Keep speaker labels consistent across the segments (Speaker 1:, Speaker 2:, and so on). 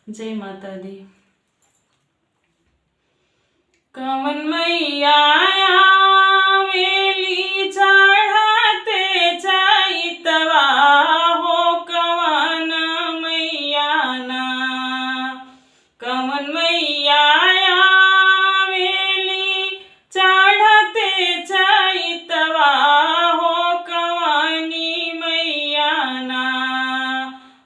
Speaker 1: जय माता दी। कवन मैया आवेली चढ़ते चैतवा हो, कवन मैया ना। कवन मैया आवेली चढ़ते चैतवा हो, कवनी मैया ना।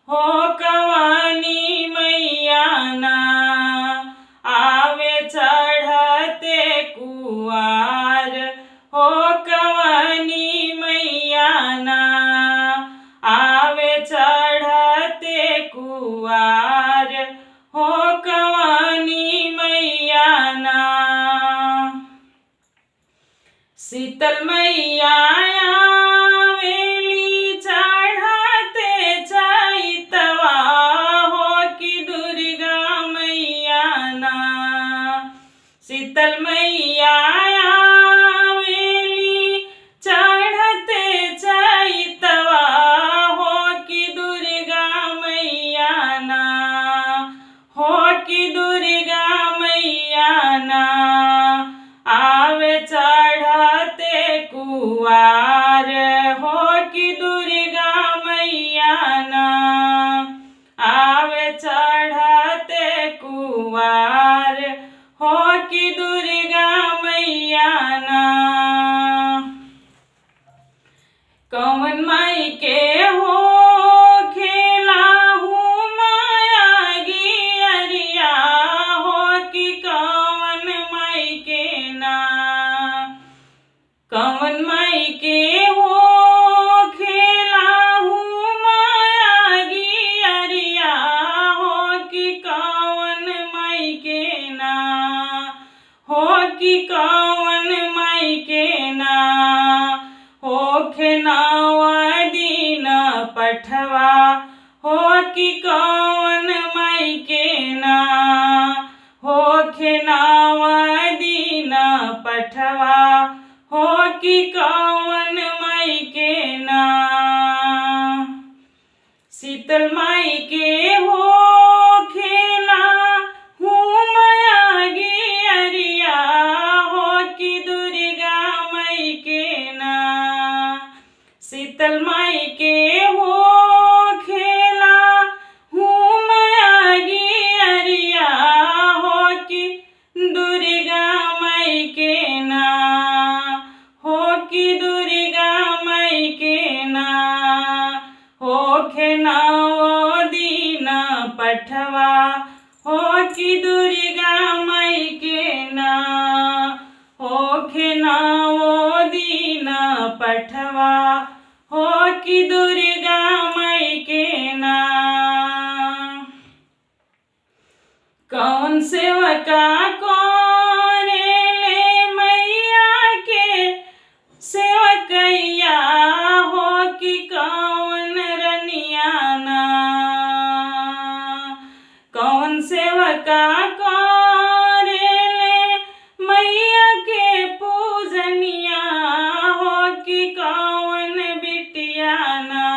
Speaker 1: हो कवनी मैया ना। आवे चढ़ते कुआर हो, कवनी मैया ना। आवे चढ़ते कुआर हो, कवनी मैया ना। शीतल मैया आवेली चढ़ते चैतवा हो, कि दुर्गा मैया ना। शीतल मैया आवेली चढ़ते चैतवा हो, कि दुर्गा मैया ना। हो कि दुर्गा मैया ना। आवे चढ़ते कुआर हो, कि दुर्गा मैया ना। आवे चढ़ते कुआर हो, कि दुर्गा मैया ना। कवन माई के हो खेला हूँ माया गियरिया हो, कि कवन माई के ना। कवन माई के हो खेला हूँ माया गियरिया हो, कि कवन माई के ना। हो कि कवन माई के ना। होखे नव दिन पठवा हो, कि कवन माई के ना। होखे नव दिन पठवा हो, कि कवन माई के ना। शीतल माई के हो खेला हूँ माया गियरिया हो, कि दुर्गा माई के ना। शीतल माई के हो खेला हूँ माया गियरिया हो, कि दुर्गा माई के ना। हो कि दुर्गा माई के ना। होखे नव दिन पठवा हो, कि दुर्गा माई के ना। होखे नव दिन पठवा हो, कि दुर्गा माई के ना। कौन सेवका करेले मैया के सेवकैया हो, कि कौन रनिया ना। कौन सेवका करेले मैया के पूजनिया हो, कि कौन बिटिया ना।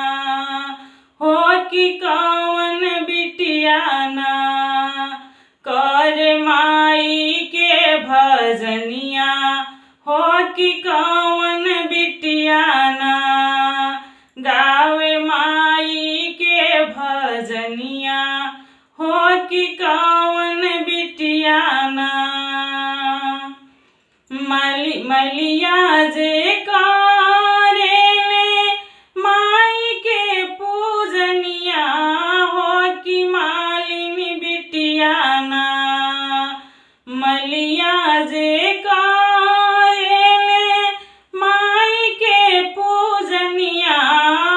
Speaker 1: हो कि कौन बिटिया ना। कर माई के भजनिया हो, कि कौन बिटिया ना। गावे माई के भजनिया हो, कि कौन बिटिया ना। मलिया जे करेले माई के पूजनिया हो, कि मालिन बिटिया ना। मलिया जे करेले माई के पूजनिया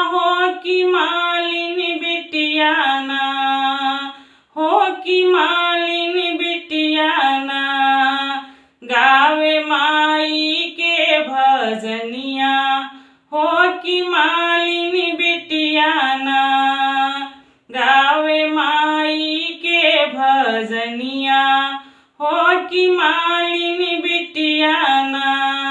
Speaker 1: हो, कि मालिन बिटिया ना। हो कि मालिन बिटिया ना। गावे माई के भजनिया हो, कि मालिन बिटिया ना। गावे माई के भजनिया हो, कि मालिन बिटिया ना।